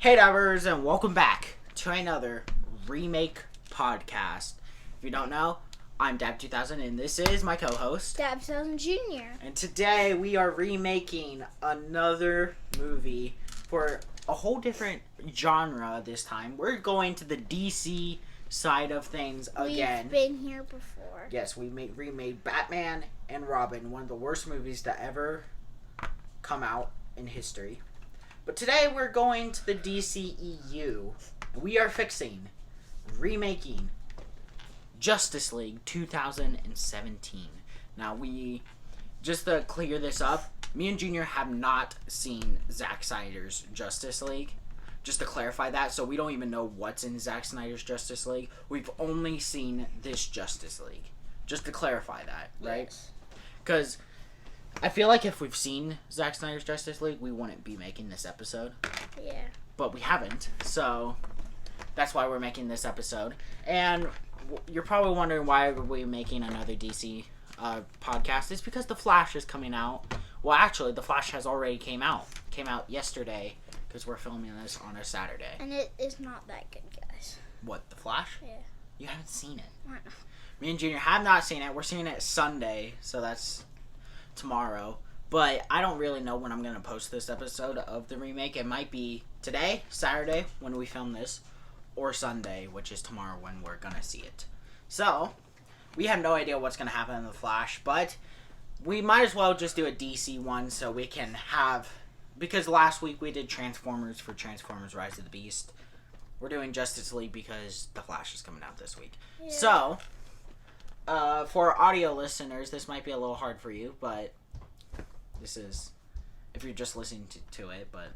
Hey divers, and welcome back to another remake podcast. If you don't know, I'm Dab2000 and this is my co-host Dab2000 Jr. And today we are remaking another movie for a whole different genre this time. We're going to the DC side of things again. We've been here before. Yes, we remade Batman and Robin, one of the worst movies to ever come out in history. But today we're going to the DCEU. We are remaking Justice League 2017. Now just to clear this up, me and Junior have not seen Zack Snyder's Justice League. Just to clarify that, so we don't even know what's in Zack Snyder's Justice League. We've only seen this Justice League. Just to clarify that, right? Because I feel like if we've seen Zack Snyder's Justice League, we wouldn't be making this episode. Yeah. But we haven't, so that's why we're making this episode. And you're probably wondering why we're making another DC podcast. It's because The Flash is coming out. Well, actually, The Flash has already came out. Came out yesterday, because we're filming this on a Saturday. And it is not that good, guys. What, The Flash? Yeah. You haven't seen it. Why not? Me and Junior have not seen it. We're seeing it Sunday, so that's tomorrow. But I don't really know when I'm going to post this episode of the remake. It might be today, Saturday, when we film this, or Sunday, which is tomorrow when we're going to see it. So, we have no idea what's going to happen in The Flash, but we might as well just do a DC one so we can have, because last week we did Transformers for Transformers Rise of the Beast. We're doing Justice League because The Flash is coming out this week. Yeah. So, for audio listeners, this might be a little hard for you, but this is, if you're just listening to it, but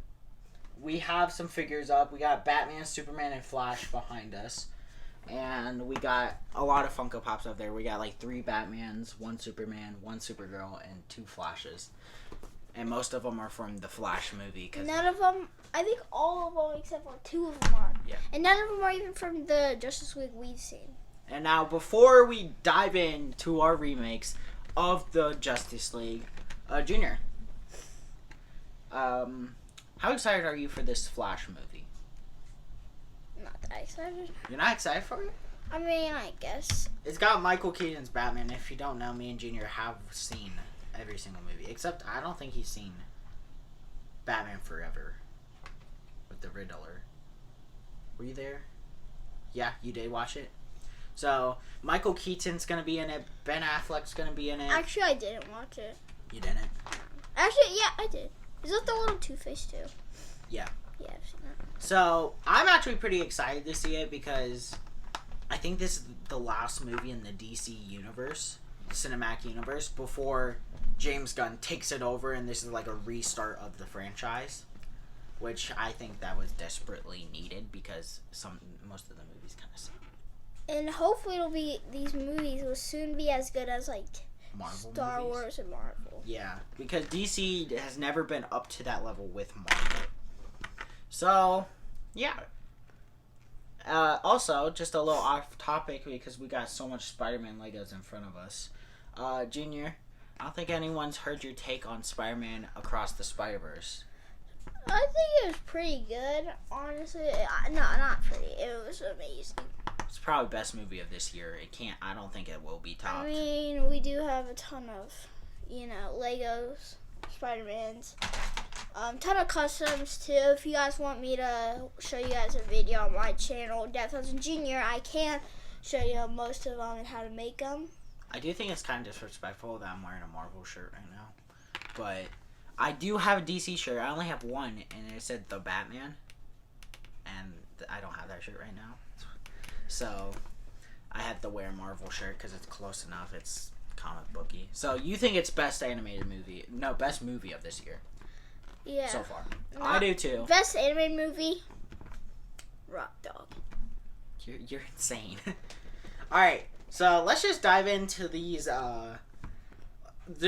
we have some figures up. We got Batman, Superman, and Flash behind us. And we got a lot of Funko Pops up there. We got like 3 Batmans, 1 Superman, 1 Supergirl, and 2 Flashes. And most of them are from the Flash movie. None of them, I think all of them except for 2 of them are. Yeah. And none of them are even from the Justice League we've seen. And now, before we dive into our remakes of the Justice League, Junior, how excited are you for this Flash movie? Not that excited. You're not excited for it? I mean, I guess. It's got Michael Keaton's Batman. If you don't know, me and Junior have seen every single movie. Except, I don't think he's seen Batman Forever with the Riddler. Were you there? Yeah, you did watch it? So, Michael Keaton's going to be in it. Ben Affleck's going to be in it. Actually, I didn't watch it. You didn't? Actually, yeah, I did. Is that the little Two-Face too? Yeah. Yeah, I've seen that. So, I'm actually pretty excited to see it because I think this is the last movie in the DC universe, cinematic universe, before James Gunn takes it over and this is like a restart of the franchise, which I think that was desperately needed because most of the movies kind of suck. And hopefully these movies will soon be as good as like Marvel Star movies. Wars and Marvel. Yeah, because DC has never been up to that level with Marvel. So, yeah. Also, just a little off topic because we got so much Spider-Man Legos in front of us. Junior, I don't think anyone's heard your take on Spider-Man Across the Spider-Verse. I think it was pretty good, honestly. No, not pretty. It was amazing. It's probably best movie of this year. I don't think it will be topped. I mean, we do have a ton of, Legos, Spider-Mans, ton of customs too. If you guys want me to show you guys a video on my channel, Dab2000 Jr., I can show you most of them and how to make them. I do think it's kind of disrespectful that I'm wearing a Marvel shirt right now. But I do have a DC shirt. I only have one, and it said The Batman. And I don't have that shirt right now. So, I had to wear a Marvel shirt because it's close enough. It's comic booky. So, you think it's best animated movie? No, best movie of this year. Yeah. So far. I do too. Best animated movie? Rock Dog. You're insane. Alright, so let's just dive into these, the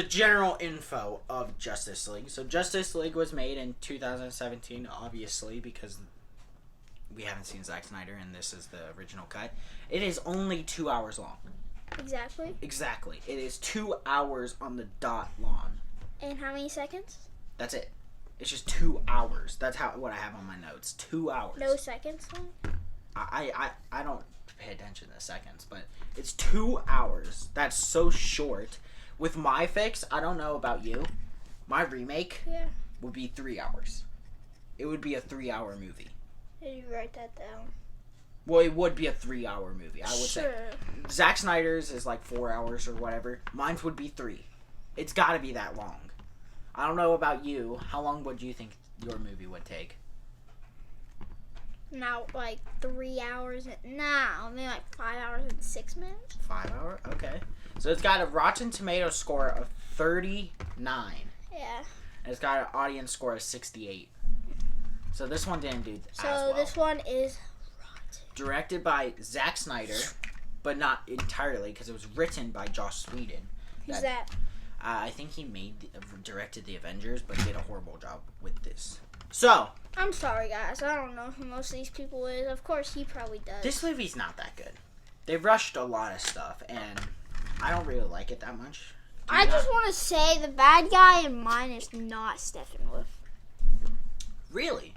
general info of Justice League. So, Justice League was made in 2017, obviously, because we haven't seen Zack Snyder, and this is the original cut. It is only 2 hours long. Exactly? Exactly. It is 2 hours on the dot long. And how many seconds? That's it. It's just 2 hours. That's what I have on my notes. 2 hours. No seconds on it? I don't pay attention to seconds, but it's 2 hours. That's so short. With my fix, I don't know about you. My remake would be 3 hours. It would be a 3-hour movie. Did you write that down? Well, it would be a 3-hour movie, I would say. Zack Snyder's is like 4 hours or whatever. Mine would be 3. It's got to be that long. I don't know about you. How long would you think your movie would take? Now, like 3 hours. Maybe like 5 hours and 6 minutes. 5 hour? Okay. So it's got a Rotten Tomatoes score of 39. Yeah. And it's got an audience score of 68. So this one didn't do as So well. this one is rotten. Directed by Zack Snyder, but not entirely because it was written by Joss Whedon. Who's that? I think he directed the Avengers, but did a horrible job with this. So I'm sorry, guys. I don't know who most of these people is. Of course, he probably does. this movie's not that good. They rushed a lot of stuff, and I don't really like it that much. I just want to say the bad guy in mine is not Steppenwolf. Really?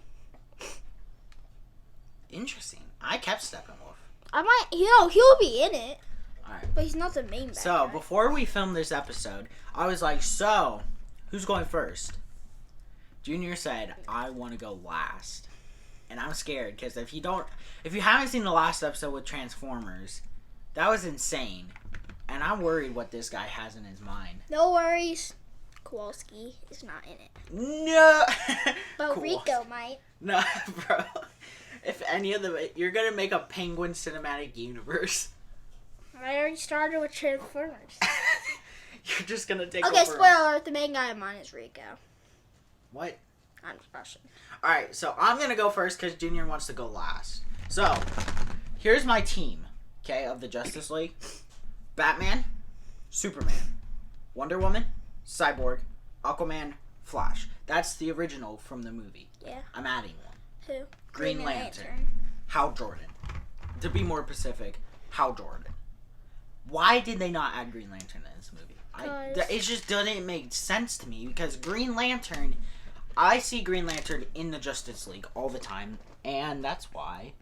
Interesting. I kept Steppenwolf. I might, he'll be in it. Alright. But he's not the main bad guy. So, before we filmed this episode, I was like, so, who's going first? Junior said, I want to go last. And I'm scared, because if you haven't seen the last episode with Transformers, that was insane. And I'm worried what this guy has in his mind. No worries. Kowalski is not in it. No! But Cool. Rico might. No, bro. If any of them, you're going to make a Penguin Cinematic Universe. I already started with Transformers. You're just going to take Okay, over. spoiler alert, the main guy in mine is Rico. What? I'm just rushing. Alright, so I'm going to go first because Junior wants to go last. So, here's my team, okay, of the Justice League. Batman, Superman, Wonder Woman, Cyborg, Aquaman, Flash. That's the original from the movie. Yeah. I'm adding one. Who? Green Lantern. Hal Jordan. To be more specific, Hal Jordan. Why did they not add Green Lantern in this movie? It just doesn't make sense to me because Green Lantern, I see Green Lantern in the Justice League all the time, and that's why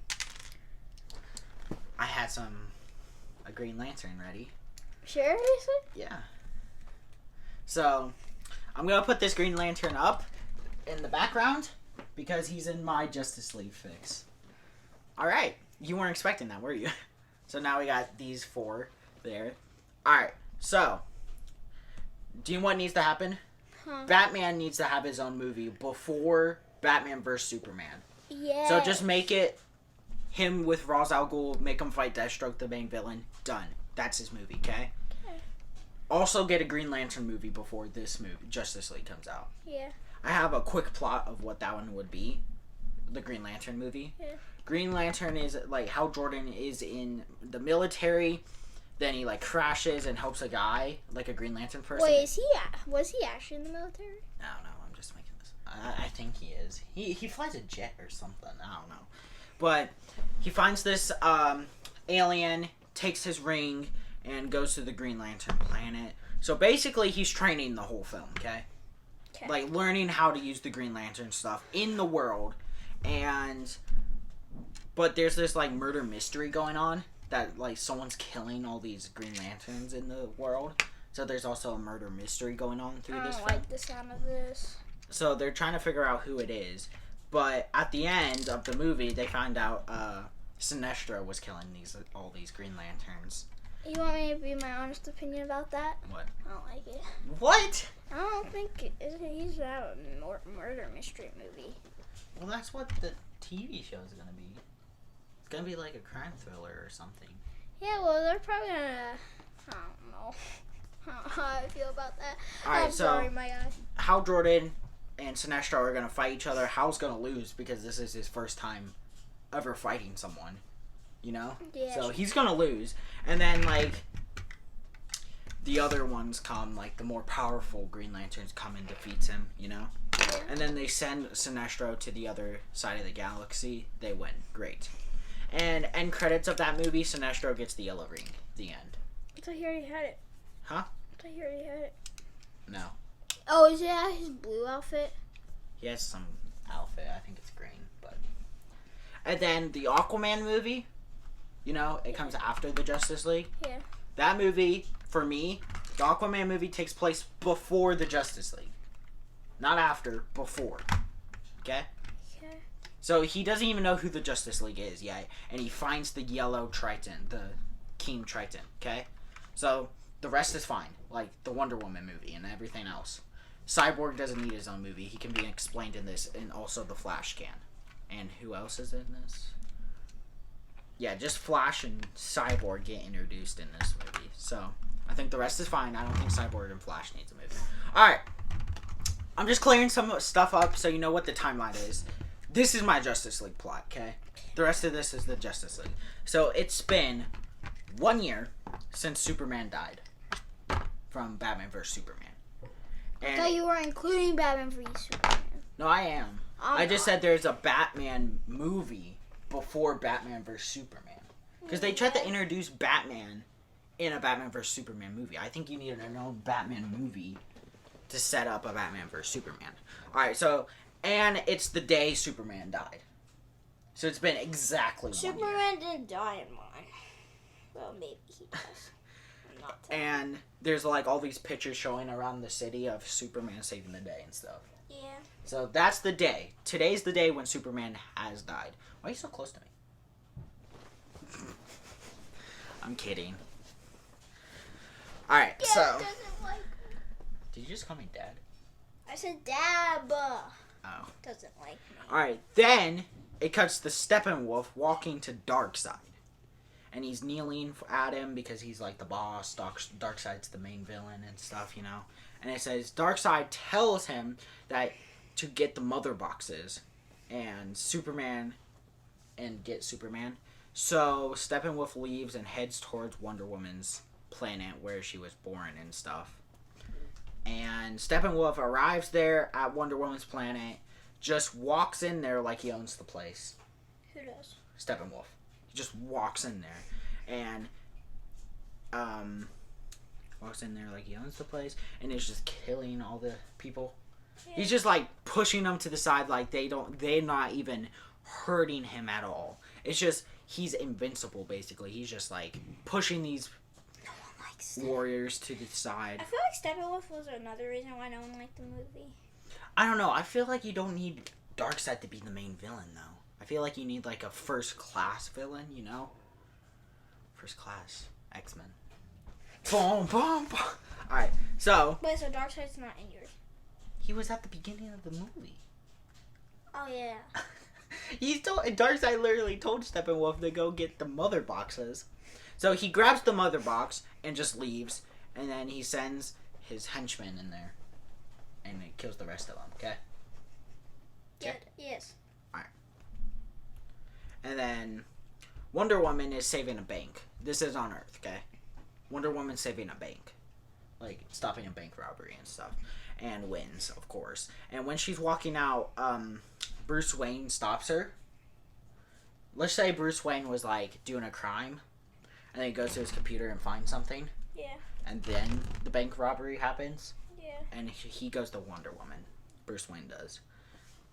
I had a Green Lantern ready. Seriously? Yeah. So, I'm going to put this Green Lantern up in the background because he's in my Justice League fix. Alright. You weren't expecting that, were you? So now we got these 4 there. Alright. So, do you know what needs to happen? Batman needs to have his own movie before Batman vs. Superman. Yeah. So just make it him with Ra's al Ghul, make him fight Deathstroke, the main villain. Done. That's his movie, okay? Also get a Green Lantern movie before this movie, Justice League, comes out. Yeah. I have a quick plot of what that one would be. The Green Lantern movie. Yeah. Green Lantern is like Hal Jordan is in the military, then he like crashes and helps a guy, like a Green Lantern person. Wait, was he actually in the military? I don't know. I'm just making this. I think he is. He flies a jet or something. I don't know. But he finds this alien, takes his ring, and goes to the Green Lantern planet. So basically, he's training the whole film, okay? Like, learning how to use the Green Lantern stuff in the world. But there's this, like, murder mystery going on. That, like, someone's killing all these Green Lanterns in the world. So there's also a murder mystery going on through this film. I don't like the sound of this. So they're trying to figure out who it is. But at the end of the movie, they find out Sinestro was killing all these Green Lanterns. You want me to be my honest opinion about that? What? I don't like it. What? I don't think he's a murder mystery movie. Well, that's what the TV show is going to be. It's going to be like a crime thriller or something. Yeah, well, they're probably going to... I don't know. I don't know how I feel about that. Alright, I'm so sorry, my guy. Hal Jordan and Sinestro are going to fight each other. Hal's going to lose because this is his first time ever fighting someone. You know? Yeah. So he's going to lose. And then, like, the other ones come, like, the more powerful Green Lanterns come and defeats him, you know? Yeah. And then they send Sinestro to the other side of the galaxy. They win. Great. And end credits of that movie, Sinestro gets the yellow ring. The end. I thought he already had it. Huh? I thought he already had it. No. Oh, is it his blue outfit? He has some outfit. I think it's green, but. And then the Aquaman movie, you know, it comes after the Justice League. Yeah. That movie, for me, the Aquaman movie takes place before the Justice League. Not after, before. Okay? Okay. So he doesn't even know who the Justice League is yet, and he finds the yellow Triton, the King Triton, okay? So the rest is fine, like the Wonder Woman movie and everything else. Cyborg doesn't need his own movie. He can be explained in this, and also the Flash can. And who else is in this? Yeah, just Flash and Cyborg get introduced in this movie. So I think the rest is fine. I don't think Cyborg and Flash needs a movie. Alright. I'm just clearing some stuff up so you know what the timeline is. This is my Justice League plot, okay? The rest of this is the Justice League. So it's been 1 year since Superman died from Batman vs. Superman. I thought you were including Batman v Superman. No, I am. I just said there's a Batman movie before Batman vs. Superman. Because they tried to introduce Batman in a Batman vs. Superman movie. I think you need an own Batman movie to set up a Batman vs. Superman. Alright, so, and it's the day Superman died. So it's been exactly 1 year. Superman didn't die in mine. Well, maybe he does. I'm not telling. And there's like all these pictures showing around the city of Superman saving the day and stuff. Yeah. So that's the day. Today's the day when Superman has died. Why are you so close to me? I'm kidding. Alright, Dad so. doesn't like me. Did you just call me Dad? I said Dab. Oh. Doesn't like me. Alright, then it cuts to Steppenwolf walking to Darkseid. And he's kneeling at him because he's like the boss. Darkseid's the main villain and stuff, you know. And it says Darkseid tells him that to get the mother boxes and Superman and get Superman. So Steppenwolf leaves and heads towards Wonder Woman's planet where she was born and stuff. And Steppenwolf arrives there at Wonder Woman's planet, just walks in there like he owns the place. Who does? Steppenwolf. He just walks in there and walks in there like he owns the place and is just killing all the people. Yeah. He's just like pushing them to the side like they're not even hurting him at all. It's just he's invincible basically. He's just like pushing these warriors to the side. I feel like Steppenwolf was another reason why no one liked the movie. I don't know. I feel like you don't need Darkseid to be the main villain though. I feel like you need like a first class villain, you know? First class X-Men. Boom, boom, boom. Alright, so. Wait, so Darkseid's not in yours? He was at the beginning of the movie. Oh, yeah. Darkseid literally told Steppenwolf to go get the mother boxes. So he grabs the mother box and just leaves. And then he sends his henchmen in there. And it kills the rest of them, okay? Yeah, yes. And then Wonder Woman is saving a bank. This is on Earth, okay? Wonder Woman's saving a bank. Like, stopping a bank robbery and stuff. And wins, of course. And when she's walking out, Bruce Wayne stops her. Let's say Bruce Wayne was, like, doing a crime. And then he goes to his computer and finds something. Yeah. And then the bank robbery happens. Yeah. And he goes to Wonder Woman. Bruce Wayne does.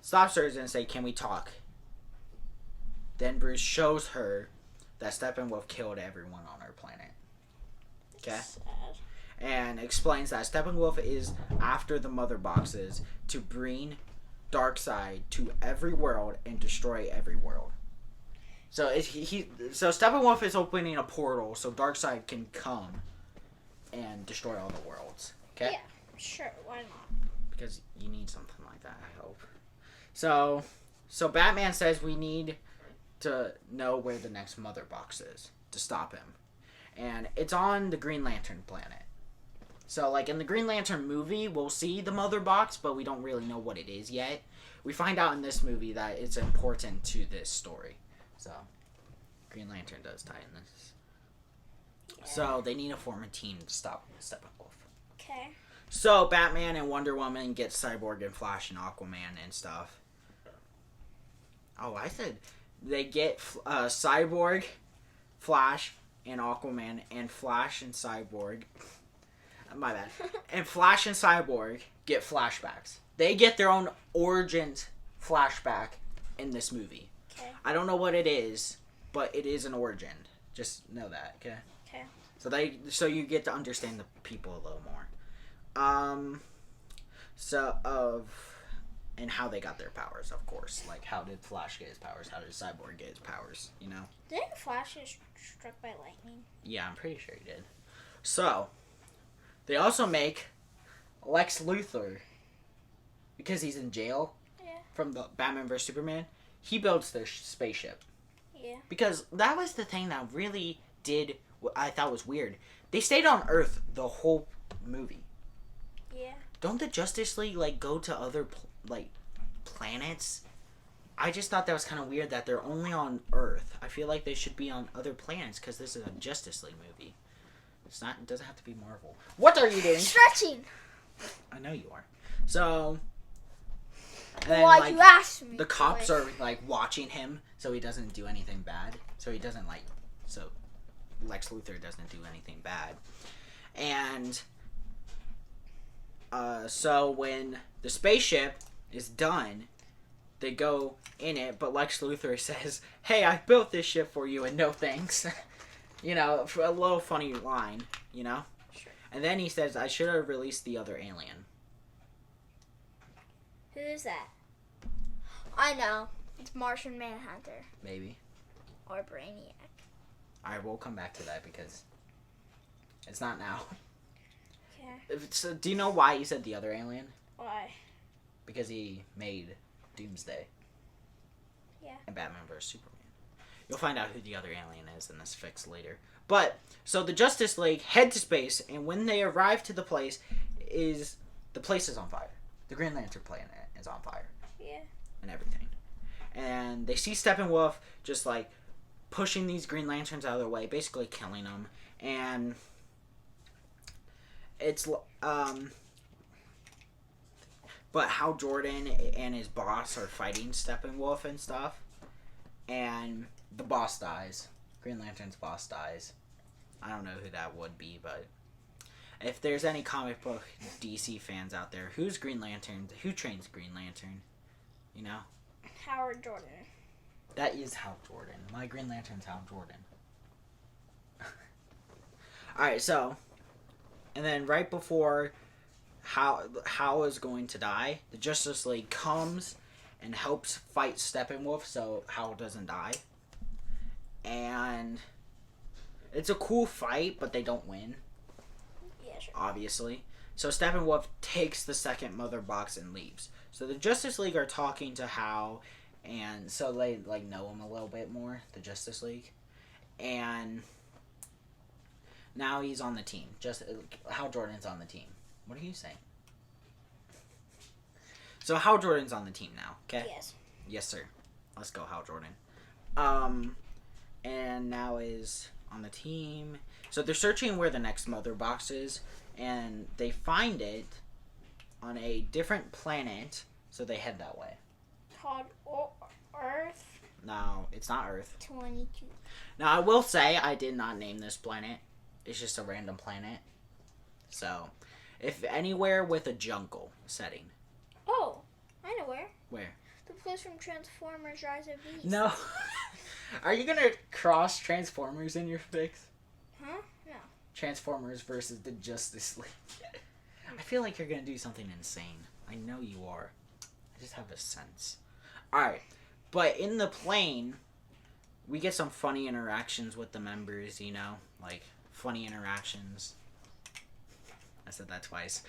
Stops her and say, "Can we talk?" Then Bruce shows her that Steppenwolf killed everyone on our planet. Okay? Sad. And explains that Steppenwolf is after the mother boxes to bring Darkseid to every world and destroy every world. So so Steppenwolf is opening a portal so Darkseid can come and destroy all the worlds. Okay? Yeah, sure. Why not? Because you need something like that, I hope. So Batman says we need to know where the next mother box is to stop him. And it's on the Green Lantern planet. So, like, in the Green Lantern movie, we'll see the mother box, but we don't really know what it is yet. We find out in this movie that it's important to this story. So, Green Lantern does tie in this. Yeah. So, they need to form a team to stop Steppenwolf. Okay. So, Batman and Wonder Woman get Cyborg and Flash and Aquaman and stuff. Oh, I said they get Cyborg, Flash, and Aquaman, and Flash and Cyborg. My bad. And Flash and Cyborg get flashbacks. They get their own origins flashback in this movie. Okay. I don't know what it is, but it is an origin. Just know that, okay? Okay. So you get to understand the people a little more. And how they got their powers, of course. Like, how did Flash get his powers? How did Cyborg get his powers? You know? Didn't Flash get struck by lightning? Yeah, I'm pretty sure he did. So, they also make Lex Luthor, because he's in jail from the Batman vs Superman. He builds their spaceship. Yeah. Because that was the thing that really did what I thought was weird. They stayed on Earth the whole movie. Yeah. Don't the Justice League like go to other planets? I just thought that was kind of weird that they're only on Earth. I feel like they should be on other planets because this is a Justice League movie. It's not. It doesn't have to be Marvel. What are you doing? Stretching. I know you are. So. Why you asked me? The cops are like watching him, so he doesn't do anything bad. So Lex Luthor doesn't do anything bad, and so when the spaceship is done, they go in it, but Lex Luthor says, "Hey, I built this ship for you, and no thanks." You know, for a little funny line, you know. Sure. And then he says, "I should have released the other alien." Who is that? I know. It's Martian Manhunter. Maybe. Or Brainiac. Alright, we'll come back to that because it's not now. Okay. So, do you know why he said the other alien? Why? Because he made Doomsday. Yeah. And Batman vs Superman. You'll find out who the other alien is in this fix later. But, so the Justice League head to space, and when they arrive to the place is on fire. The Green Lantern planet is on fire. Yeah. And everything. And they see Steppenwolf just like pushing these Green Lanterns out of their way, basically killing them. And it's but Hal Jordan and his boss are fighting Steppenwolf and stuff, and the boss dies. Green Lantern's boss dies. I don't know who that would be, but if there's any comic book DC fans out there, who's Green Lantern? Who trains Green Lantern? You know? Howard Jordan. That is Hal Jordan. My Green Lantern's Hal Jordan. Alright, so, and then right before Hal is going to die, the Justice League comes and helps fight Steppenwolf so Hal doesn't die. And it's a cool fight, but they don't win. Yeah, sure. Obviously. So Steppenwolf takes the second mother box and leaves. So the Justice League are talking to Hal, and so they like know him a little bit more, the Justice League. And now he's on the team. Hal Jordan's on the team. What are you saying? So Hal Jordan's on the team now, okay? Yes. Yes, sir. Let's go, Hal Jordan. And now is on the team. So they're searching where the next mother box is, and they find it on a different planet, so they head that way. Called Earth No, it's not Earth. 22. Now, I will say I did not name this planet. It's just a random planet. So, if anywhere with a jungle setting. Oh, I know where. Where? The place from Transformers Rise of Beast. No. Are you going to cross Transformers in your fix? Huh? No. Transformers versus the Justice League. I feel like you're going to do something insane. I know you are. I just have a sense. Alright. But in the plane, we get some funny interactions with the members, you know? Like, funny interactions. I said that twice.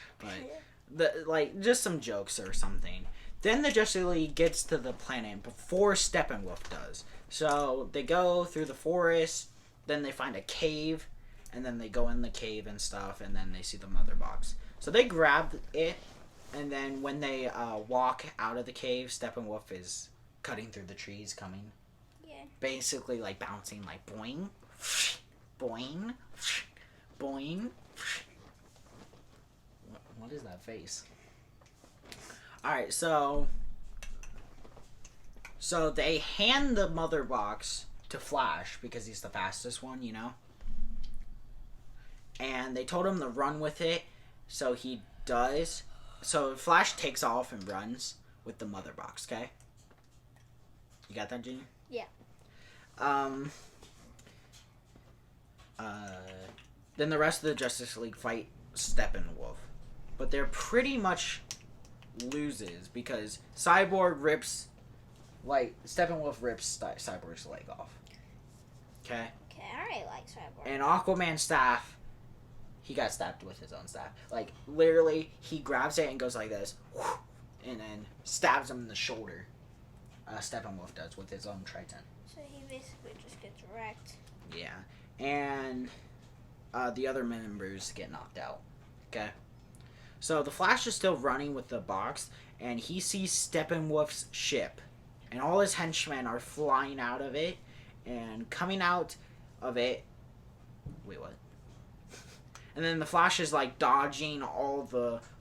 But, just some jokes or something. Then the Justice League gets to the planet before Steppenwolf does. So, they go through the forest, then they find a cave, and then they go in the cave and stuff, and then they see the mother box. So they grab it, and then when they walk out of the cave, Steppenwolf is cutting through the trees, coming. Yeah. Basically, like, bouncing, like, boing, boing, boing. What is that face? Alright, so they hand the mother box to Flash, because he's the fastest one, you know? And they told him to run with it, so he does. So Flash takes off and runs with the mother box. Okay. You got that, Junior? Yeah. Then the rest of the Justice League fight Steppenwolf, but they're pretty much loses because Cyborg rips, Steppenwolf rips Cyborg's leg off. Okay. Okay, I already like Cyborg. And Aquaman's staff, he got stabbed with his own staff. Literally, he grabs it and goes like this, and then stabs him in the shoulder. Steppenwolf does with his own Triton. So he basically just gets wrecked. Yeah. And the other members get knocked out. Okay? So the Flash is still running with the box, and he sees Steppenwolf's ship. And all his henchmen are flying out of it, and coming out of it... Wait, what? And then the Flash is, dodging all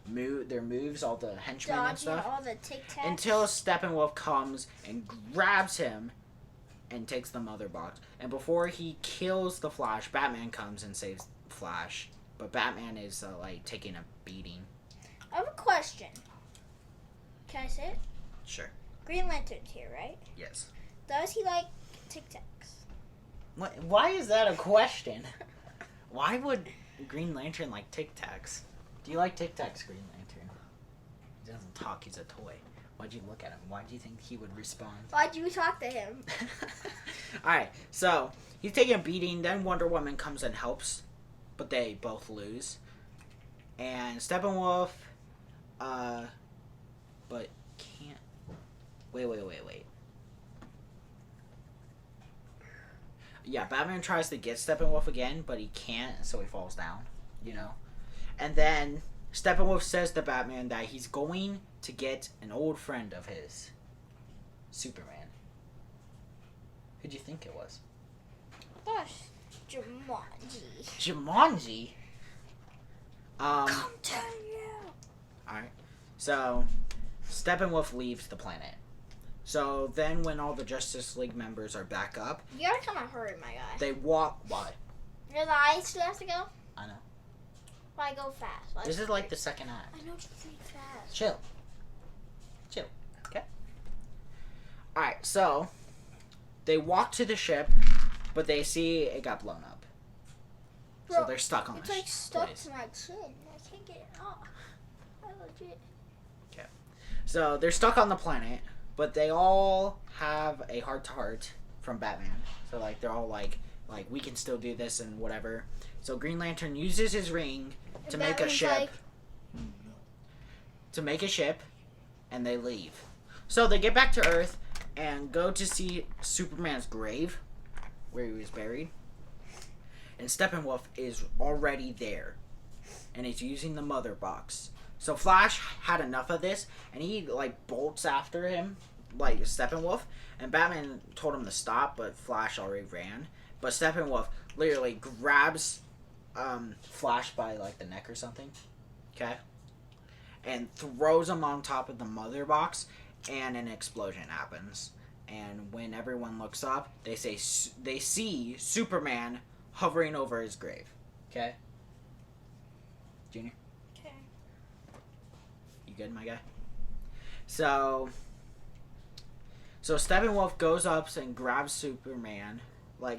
their moves, all the henchmen and stuff. All the tic-tacs. Until Steppenwolf comes and grabs him and takes the mother box. And before he kills the Flash, Batman comes and saves Flash. But Batman is, taking a beating. I have a question. Can I say it? Sure. Green Lantern's here, right? Yes. Does he like Tic Tacs? Why is that a question? Why would Green Lantern like Tic Tacs? Do you like Tic Tacs, Green Lantern? He doesn't talk, he's a toy. Why'd you look at him? Why do you think he would respond? Why'd you talk to him? Alright, so he's taking a beating, then Wonder Woman comes and helps, but they both lose. And Steppenwolf, but can't... Wait. Yeah, Batman tries to get Steppenwolf again, but he can't, so he falls down, And then Steppenwolf says to Batman that he's going to get an old friend of his, Superman. Who'd you think it was? Gosh, Jumanji. Jumanji? Come to you. Alright. So, Steppenwolf leaves the planet. So, then when all the Justice League members are back up... You're kind of hurry, my guy. They walk... Why? Your eyes still have to go? I know. Why go fast? This is the second act. I know, just read fast. Chill. Okay? Alright, so... They walk to the ship, but they see it got blown up. Bro, so they're stuck on it's stuck to my chin. I can't get it off. I legit... Okay. So, they're stuck on the planet... But they all have a heart-to-heart from Batman. So, they're all like, we can still do this and whatever. So, Green Lantern uses his ring to make a ship. And they leave. So, they get back to Earth and go to see Superman's grave, where he was buried. And Steppenwolf is already there. And he's using the mother box. So Flash had enough of this, and he, bolts after him, Steppenwolf. And Batman told him to stop, but Flash already ran. But Steppenwolf literally grabs Flash by, the neck or something, okay? And throws him on top of the mother box, and an explosion happens. And when everyone looks up, they see Superman hovering over his grave, okay? Junior? You good, my guy? So Steppenwolf goes up and grabs Superman,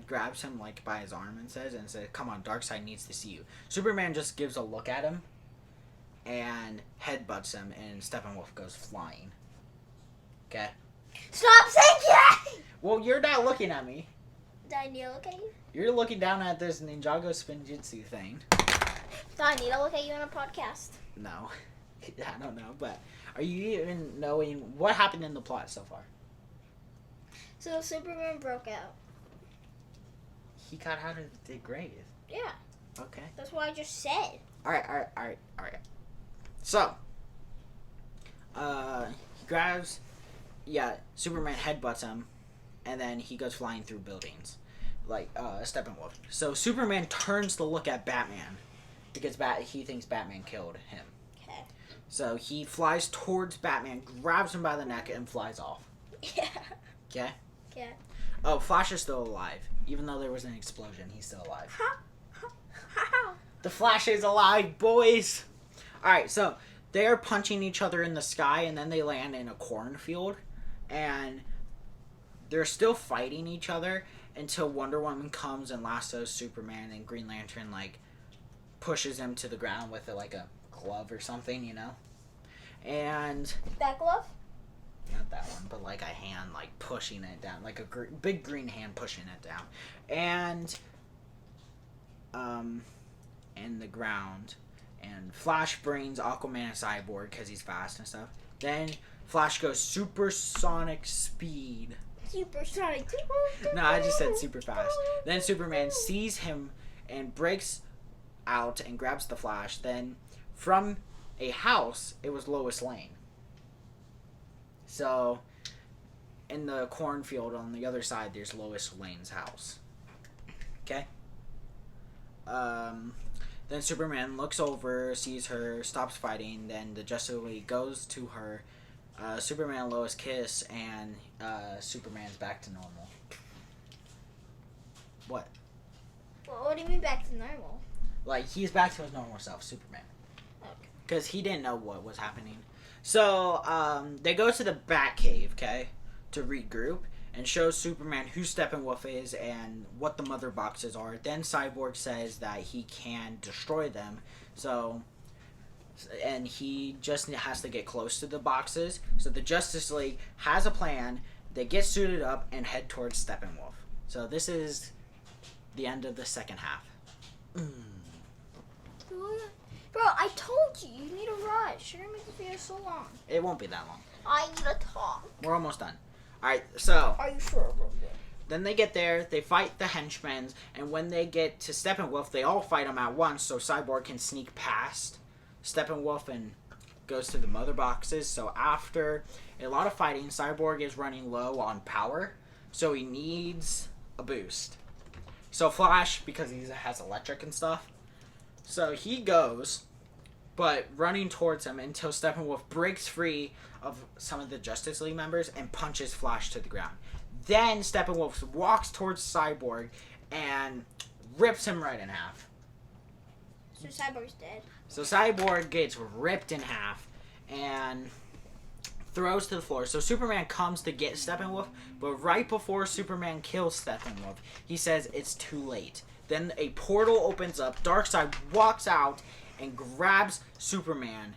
grabs him by his arm and says, "Come on, Darkseid needs to see you." Superman just gives a look at him and headbutts him, and Steppenwolf goes flying. Okay? Stop saying that! Well, you're not looking at me. Do I need to look at you? You're looking down at this Ninjago Spinjitzu thing. Do I need to look at you on a podcast? No. I don't know, but are you even knowing what happened in the plot so far? So Superman broke out. He got out of the grave. Yeah. Okay. That's what I just said. Alright. So, he grabs, Superman headbutts him, and then he goes flying through buildings, Steppenwolf. So Superman turns to look at Batman, because he thinks Batman killed him. So he flies towards Batman, grabs him by the neck, and flies off. Yeah. Okay? Yeah. Oh, Flash is still alive. Even though there was an explosion, he's still alive. How? The Flash is alive, boys! Alright, so they're punching each other in the sky, and then they land in a cornfield, and they're still fighting each other until Wonder Woman comes and lassos Superman, and Green Lantern like pushes him to the ground with like a glove or something, you know. And That glove? not that one, but like a hand like pushing it down, like a big green hand pushing it down, and in the ground. And Flash brings Aquaman and Cyborg because he's fast and stuff. Then Flash goes supersonic speed. Supersonic. No, I just said super fast. Then Superman sees him and breaks out and grabs the Flash. Then from a house, it was Lois Lane. So in the cornfield on the other side, there's Lois Lane's house. Okay? Then Superman looks over, sees her, stops fighting. Then the Justice League goes to her. Superman and Lois kiss, and Superman's back to normal. What? Well, what do you mean back to normal? Like, he's back to his normal self, Superman. Okay. Because he didn't know what was happening. So, they go to the Batcave, okay, to regroup, and show Superman who Steppenwolf is and what the mother boxes are. Then Cyborg says that he can destroy them. So, and he just has to get close to the boxes. So the Justice League has a plan. They get suited up and head towards Steppenwolf. So this is the end of the second half. Bro, I told you, you need to rush. You're gonna make the video so long. It won't be that long. I need to talk. We're almost done. Alright, so Are you sure about that? then they get there, they fight the henchmen, and when they get to Steppenwolf, they all fight him at once, so Cyborg can sneak past Steppenwolf and goes to the mother boxes. So after a lot of fighting, Cyborg is running low on power, so he needs a boost. So Flash, because he has electric and stuff, so he goes, but running towards him until Steppenwolf breaks free of some of the Justice League members and punches Flash to the ground. Then Steppenwolf walks towards Cyborg and rips him right in half. So Cyborg's dead. So Cyborg gets ripped in half and throws to the floor. So Superman comes to get Steppenwolf, but right before Superman kills Steppenwolf, he says it's too late. Then a portal opens up, Darkseid walks out and grabs Superman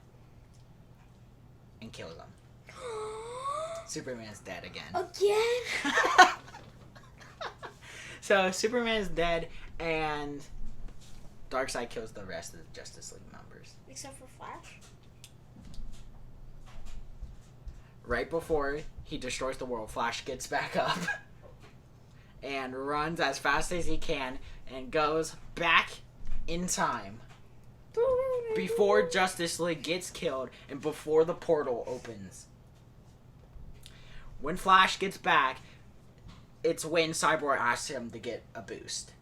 and kills him. Superman's dead again. Again? So Superman's dead and Darkseid kills the rest of the Justice League members. Except for Flash? Right before he destroys the world, Flash gets back up and runs as fast as he can and goes back in time before Justice League gets killed and before the portal opens. When Flash gets back, it's when Cyborg asks him to get a boost.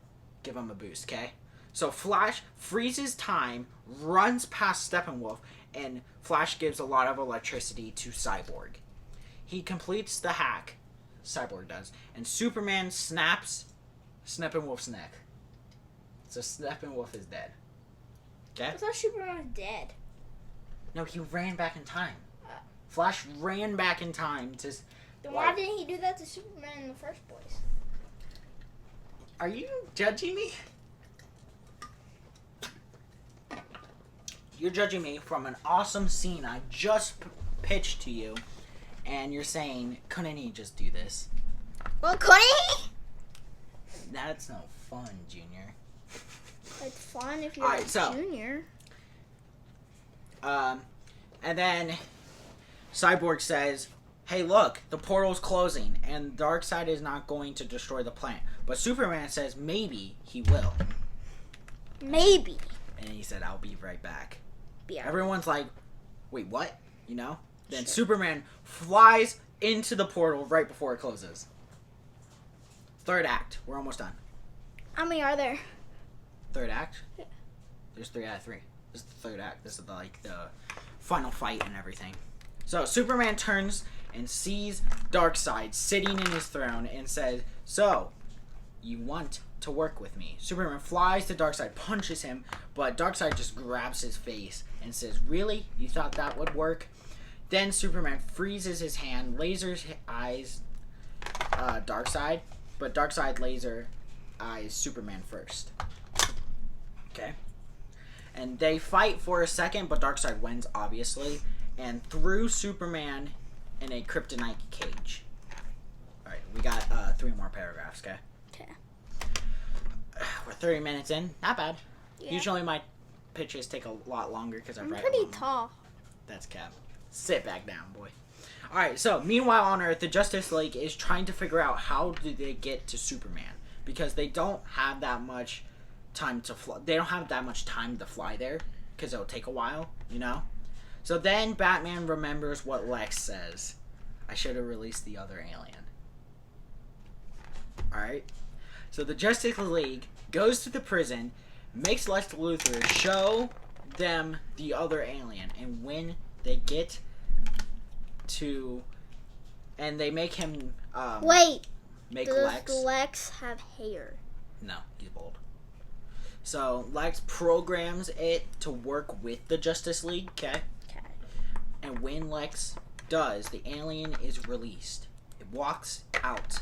Give him a boost, okay? So Flash freezes time, runs past Steppenwolf, and Flash gives a lot of electricity to Cyborg. He completes the hack, Cyborg does, and Superman snaps Steppenwolf's neck. So Steppenwolf is dead. Okay? I thought Superman was dead. No, he ran back in time. Flash ran back in time to... Then why didn't he do that to Superman in the first place? Are you judging me? You're judging me from an awesome scene I just pitched to you, and you're saying, couldn't he just do this? Well, couldn't he? That's no fun, Junior. It's fun if you're Alright, a so- junior. And then Cyborg says, hey, look, the portal's closing, and Darkseid is not going to destroy the plant. But Superman says maybe he will. Maybe. And he said, I'll be right back. Yeah. Everyone's like, wait, what? You know? Then Sure. Superman flies into the portal right before it closes. Third act. We're almost done. How many are there? Third act? Yeah. There's 3 out of 3. This is the third act. This is like the final fight and everything. So Superman turns and sees Darkseid sitting in his throne and says, so, you want to work with me. Superman flies to Darkseid, punches him, but Darkseid just grabs his face and says, really? You thought that would work? Then Superman freezes his hand, lasers his eyes Darkseid, but Darkseid laser eyes Superman first. Okay? And they fight for a second, but Darkseid wins, obviously, and threw Superman in a kryptonite cage. Alright, we got 3 more paragraphs, okay? Okay. We're 30 minutes in. Not bad. Yeah. Usually my pitches take a lot longer because I'm pretty tall. That's cap. Sit back down, boy. Alright, so meanwhile on Earth, the Justice League is trying to figure out how do they get to Superman. Because they don't have that much time to fly. They don't have that much time to fly there. Because it'll take a while, you know? So then Batman remembers what Lex says. I should have released the other alien. Alright? So the Justice League goes to the prison, makes Lex Luthor show them the other alien. And when they get to... And they make him... Wait. Make Does Lex have hair? No, he's bald. So Lex programs it to work with the Justice League, okay? Okay. And when Lex does, the alien is released. It walks out,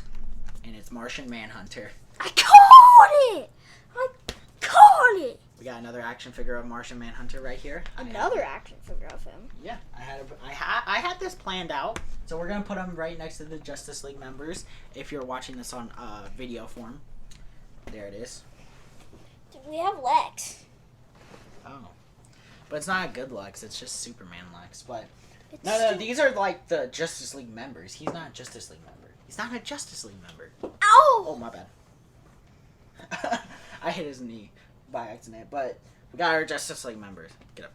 and it's Martian Manhunter. I caught it! I caught it! We got another action figure of Martian Manhunter right here. Another action figure of him. Yeah, I had this planned out, so we're gonna put him right next to the Justice League members. If you're watching this on video form, there it is. We have Lex. Oh, but it's not a good Lex. It's just Superman Lex. But It's no, these are like the Justice League members. He's not a Justice League member. He's not a Justice League member. Ow! Oh, my bad. I hit his knee by accident, but we got our Justice League members. Get up.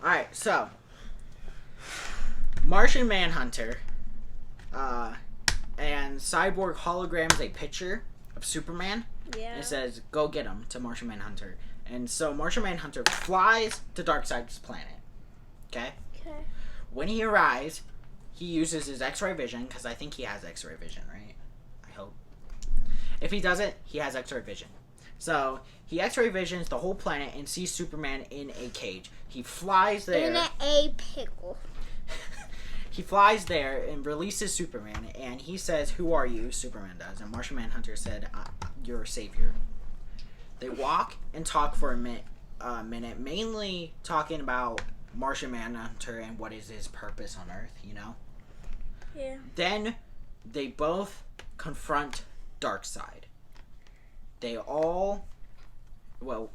Alright, so Martian Manhunter and Cyborg holograms a picture of Superman. Yeah. And it says, go get him, to Martian Manhunter. And so Martian Manhunter flies to Darkseid's planet. Okay? Okay. When he arrives, he uses his X-ray vision, because I think he has X-ray vision, right? I hope. If he doesn't, he has X-ray vision. So, he X-ray visions the whole planet and sees Superman in a cage. He flies there. In a pickle. He flies there and releases Superman, and he says, who are you? Superman does. And Martian Manhunter said, you're a savior. They walk and talk for a minute, mainly talking about Martian Manhunter and what is his purpose on Earth, you know? Yeah. Then they both confront Darkseid. They all, well,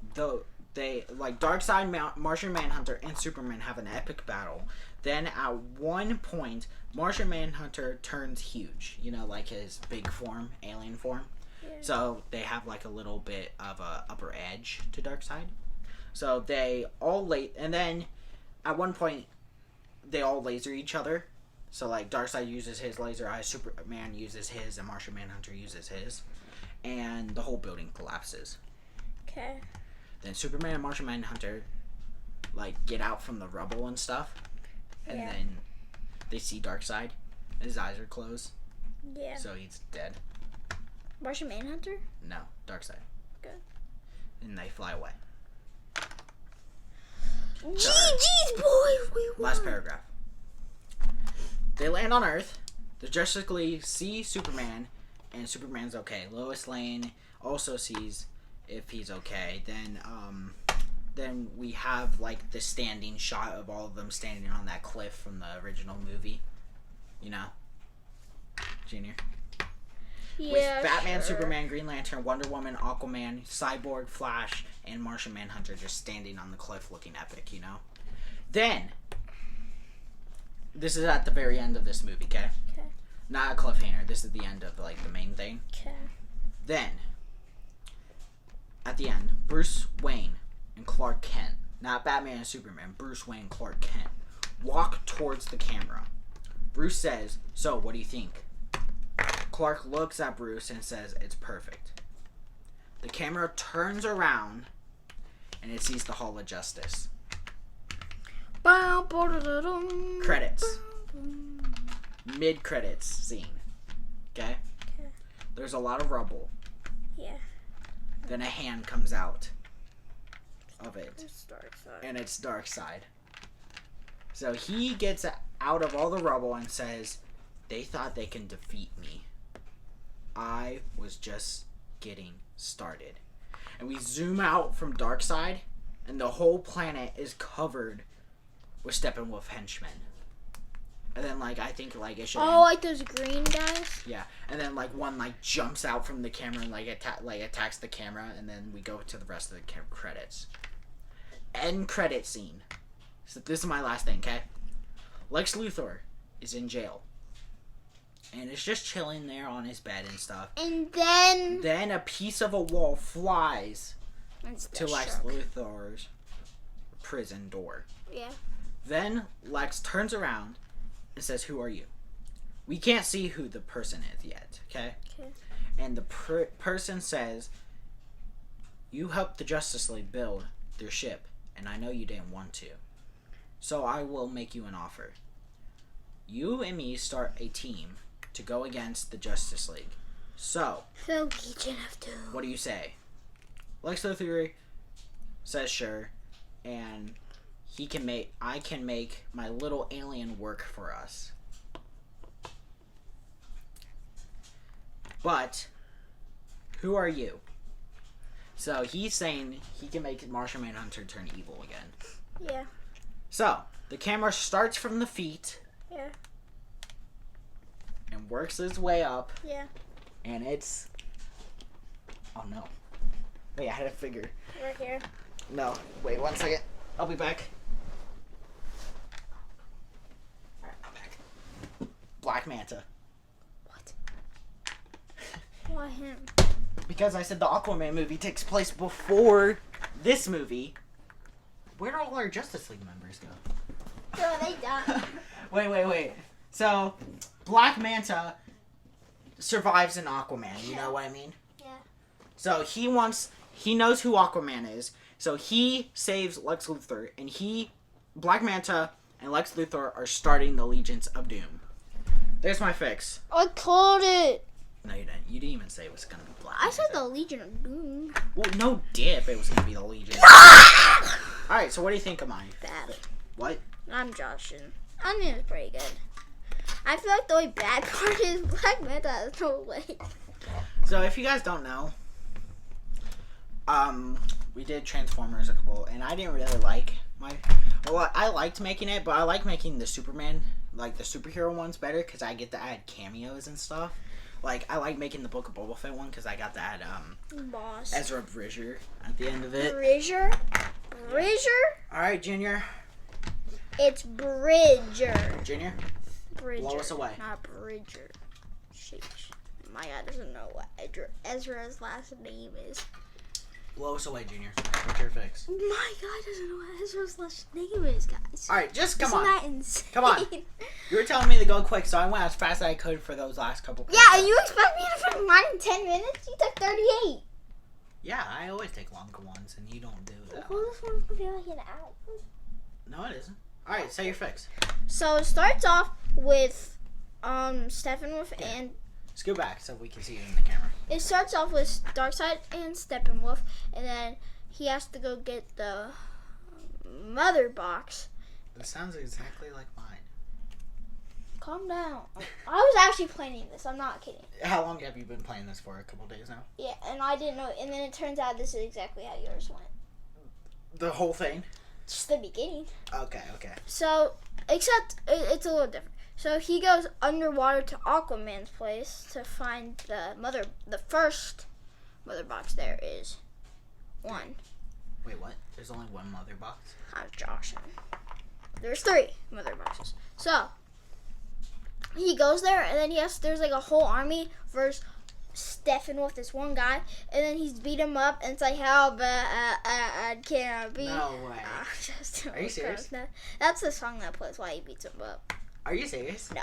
Darkseid, Martian Manhunter, and Superman have an epic battle. Then at one point, Martian Manhunter turns huge, you know, like his big form, alien form. Yeah. So they have like a little bit of a upper edge to Darkseid. So they all and then at one point they all laser each other. So like Darkseid uses his laser eyes, Superman uses his, and Martian Manhunter uses his, and the whole building collapses. Okay. Then Superman and Martian Manhunter like get out from the rubble and stuff, and then they see Darkseid. His eyes are closed. Yeah. So he's dead. Martian Manhunter? No, Darkseid. Good. And they fly away. GG's, boys, we won. Last paragraph. They land on Earth. The Justice League see Superman, and Superman's okay. Lois Lane also sees if he's okay. Then we have like the standing shot of all of them standing on that cliff from the original movie. You know, Junior. Yeah, With Batman, sure. Superman, Green Lantern, Wonder Woman, Aquaman, Cyborg, Flash, and Martian Manhunter just standing on the cliff looking epic, you know? Then, this is at the very end of this movie, okay? Okay. Not a cliffhanger. This is the end of, like, the main thing. Okay. Then, at the end, Bruce Wayne and Clark Kent, not Batman and Superman, Bruce Wayne and Clark Kent, walk towards the camera. Bruce says, so, what do you think? Clark looks at Bruce and says, it's perfect. The camera turns around and it sees the Hall of Justice. Credits. Mid-credits scene. Okay? Okay. There's a lot of rubble. Yeah. Then a hand comes out of it. It's Darkseid. And it's Darkseid. So he gets out of all the rubble and says, they thought they can defeat me. I was just getting started. And we zoom out from Darkseid, and the whole planet is covered with Steppenwolf henchmen. And then, like, I think, like, it should Oh, like those green guys? Yeah. And then, like, one, like, jumps out from the camera and, like, attacks the camera, and then we go to the rest of the credits. End credit scene. So this is my last thing, okay? Lex Luthor is in jail. And is just chilling there on his bed and stuff. And then a piece of a wall flies to Lex shark. Luthor's prison door. Yeah. Then Lex turns around and says, "Who are you?" We can't see who the person is yet, okay? Okay. And the person says, "You helped the Justice League build their ship, and I know you didn't want to. So I will make you an offer. You and me start a team to go against the Justice League. So, The Legion of Doom. what do you say?" Lex Luthor says sure, and I can make my little alien work for us. But who are you? So he's saying he can make Martian Manhunter turn evil again. Yeah. So the camera starts from the feet. Yeah. And works its way up. Yeah. And it's... Oh no. Wait, I had a figure. Right here. No, wait 1 second. I'll be back. Alright, I'm back. Black Manta. What? Why him? Because I said the Aquaman movie takes place before this movie. Where do all our Justice League members go? Bro, they died. Wait. So, Black Manta survives in Aquaman. You know what I mean? Yeah. So he knows who Aquaman is. So he saves Lex Luthor, and Black Manta and Lex Luthor are starting the Legions of Doom. There's my fix. I called it. No, you didn't. You didn't even say it was gonna be Black I said Manta. the Legion of Doom. Well, no dip. It was gonna be the Legion. All right. So what do you think of mine? Bad. What? I'm joshing. I think it's pretty good. I feel like the only bad part is Black Manta has no legs. So if you guys don't know, we did Transformers a couple, and I didn't really like I liked making it, but I like making the Superman, like the superhero ones better, because I get to add cameos and stuff. Like, I like making the Book of Boba Fett one, because I got to add, Boss. Ezra Bridger at the end of it. Bridger? Alright, Junior. It's Bridger. Junior, Bridger. blow us away. Not Bridger. Sheesh. My guy doesn't know what Ezra's last name is. Blow us away, Junior. What's your fix? My guy doesn't know what Ezra's last name is, guys. Alright, just come Isn't on. that insane? Come on. You were telling me to go quick, so I went as fast as I could for those last couple. Yeah, and you expect me to finish mine in 10 minutes? You took 38. Yeah, I always take longer ones, and you don't do that. Well, this one's gonna be like an hour. No, it isn't. Alright, say your fix. So it starts off with Steppenwolf and Let's go back so we can see you in the camera. it starts off with Darkseid and Steppenwolf, and then he has to go get the mother box. This sounds exactly like mine. Calm down. I was actually planning this. I'm not kidding. How long have you been playing this for? A couple days now? Yeah, and I didn't know. And then it turns out this is exactly how yours went. The whole thing? Just the beginning. Okay. So, except it's a little different. So he goes underwater to Aquaman's place to find the first mother box. There is one. Wait, what? There's only one mother box? I'm joshing. There's 3 mother boxes. So he goes there, and then there's like a whole army versus Steppenwolf, this one guy, and then he's beat him up, and it's like, how bad can I be? No way. Are you serious? That's the song that plays while he beats him up. Are you serious? No.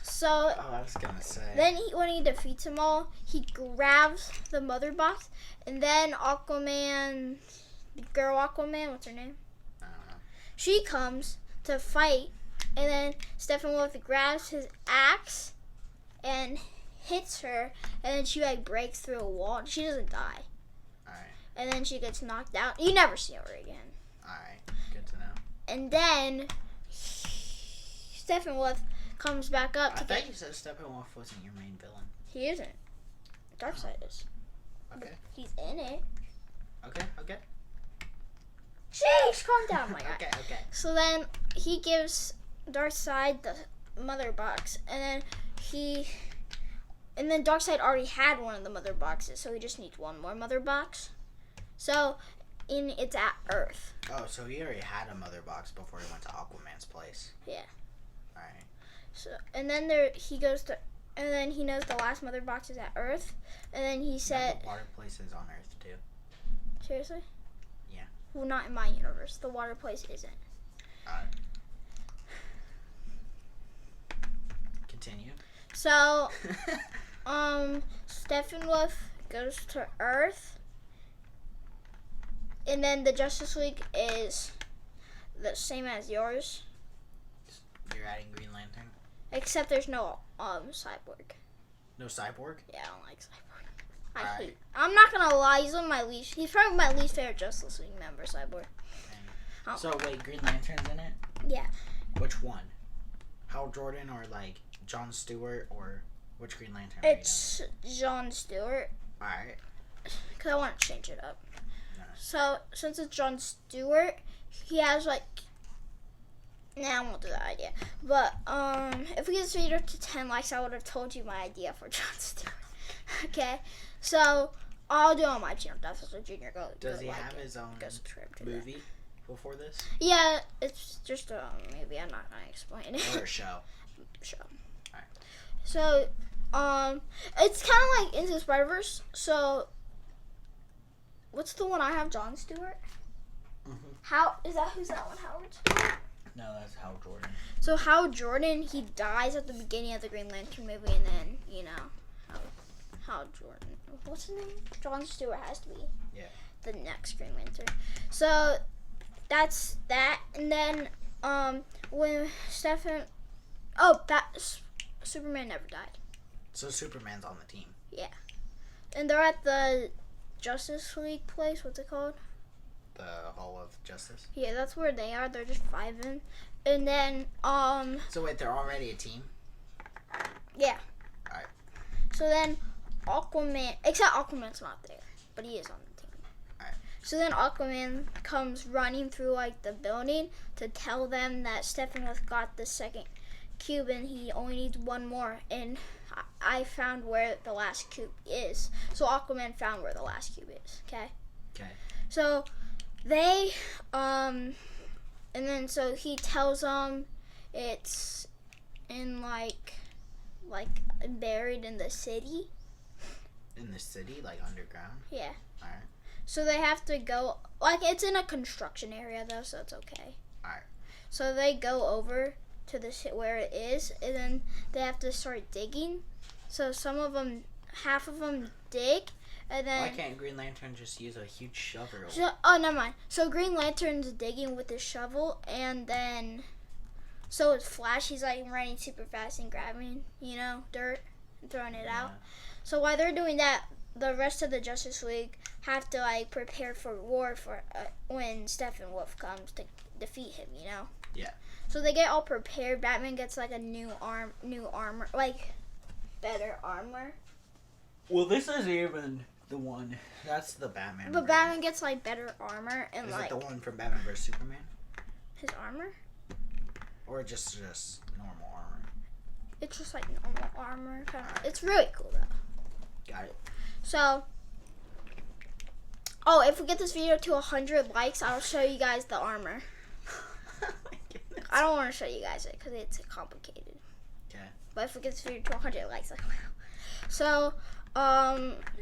So Oh, I was gonna say. then when he defeats them all, he grabs the mother box, and then Aquaman, the girl Aquaman, what's her name? I don't know. She comes to fight, and then Steppenwolf grabs his axe and hits her, and then she like breaks through a wall. She doesn't die. Alright. And then she gets knocked out. You never see her again. Alright. Good to know. And then Steppenwolf comes back up I to thought you said Steppenwolf wasn't your main villain. He isn't. Darkseid is. Okay. He's in it. Okay. Sheesh, calm down, my guy. Okay. So then he gives Darkseid the mother box, and then Darkseid already had one of the mother boxes, so he just needs one more mother box. So it's at Earth. Oh, so he already had a mother box before he went to Aquaman's place. Yeah. Alright. So and then he goes to, and then he knows the last mother box is at Earth, and then he said, The water place is on Earth too. seriously? Yeah. Well, not in my universe. The water place isn't. Continue. So, Steppenwolf goes to Earth, and then the Justice League is the same as yours, You're adding Green Lantern? except there's no Cyborg. No Cyborg? Yeah, I don't like Cyborg. Alright. I'm not gonna lie, he's probably my least favorite Justice League member, Cyborg. Oh. So wait, Green Lantern's in it? Yeah. Which one? Hal Jordan or like John Stewart, or which Green Lantern are you It's John Stewart, doing? Alright. because I want to change it up. Nice. So, since it's John Stewart, he has like, I won't do that idea. But, if we get this video to 10 likes, I would have told you my idea for John Stewart. Okay? So, I'll do it on my channel. That's what Junior go. Does he like have it. his own Go subscribe to movie before this? that. Yeah, it's just a maybe. I'm not gonna explain it. Or a show? Show. Alright. So, it's kind of like Into the Spider-Verse. So, what's the one I have? John Stewart. Who's that one? Howard Stewart. No, that's Hal Jordan. So Hal Jordan, he dies at the beginning of the Green Lantern movie, and then Hal Jordan. What's his name? John Stewart has to be. Yeah. The next Green Lantern. So that's that, and then when Superman never died. So Superman's on the team. Yeah, and they're at the Justice League place. What's it called? The Hall of Justice. Yeah, that's where they are. They're just vibing, and then So wait, they're already a team? yeah. Alright. So then Aquaman, except Aquaman's not there, but he is on the team. Alright. So then Aquaman comes running through like the building to tell them that Steppenwolf got the second cube and he only needs one more, and I found where the last cube is. So Aquaman found where the last cube is. Okay. So they and then so he tells them it's in like buried in the city. In the city, like underground? Yeah. Alright. So they have to go, like, it's in a construction area though, so it's okay. Alright. So they go over to where it is, and then they have to start digging. So half of them dig, and then... Why can't Green Lantern just use a huge shovel? Never mind. So Green Lantern's digging with his shovel, and then... So it's Flash, he's like running super fast and grabbing, dirt and throwing it out. So while they're doing that, the rest of the Justice League have to like prepare for war for when Steppenwolf comes to defeat him. Yeah. So they get all prepared. Batman gets like a new armor, like better armor. Well, this is even the one. That's the Batman. But Batman gets like better armor and is like. Is it the one from Batman vs Superman? His armor? Or just normal armor? It's just like normal armor. It's really cool though. Got it. So, if we get this video to 100 likes, I'll show you guys the armor. I don't want to show you guys it because it's complicated. Okay. But if we get this video to 100 likes, like, wow. So,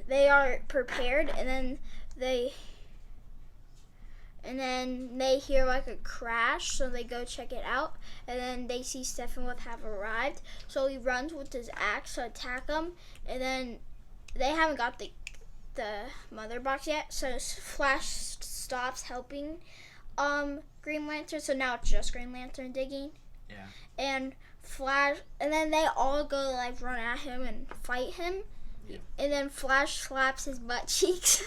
they are prepared, and then they hear like a crash, so they go check it out, and then they see Steppenwolf have arrived. So he runs with his axe to attack them, and then they haven't got the mother box yet, so Flash stops helping Green Lantern, so now it's just Green Lantern digging. Yeah. And Flash, and then they all go like run at him and fight him, and then Flash slaps his butt cheeks.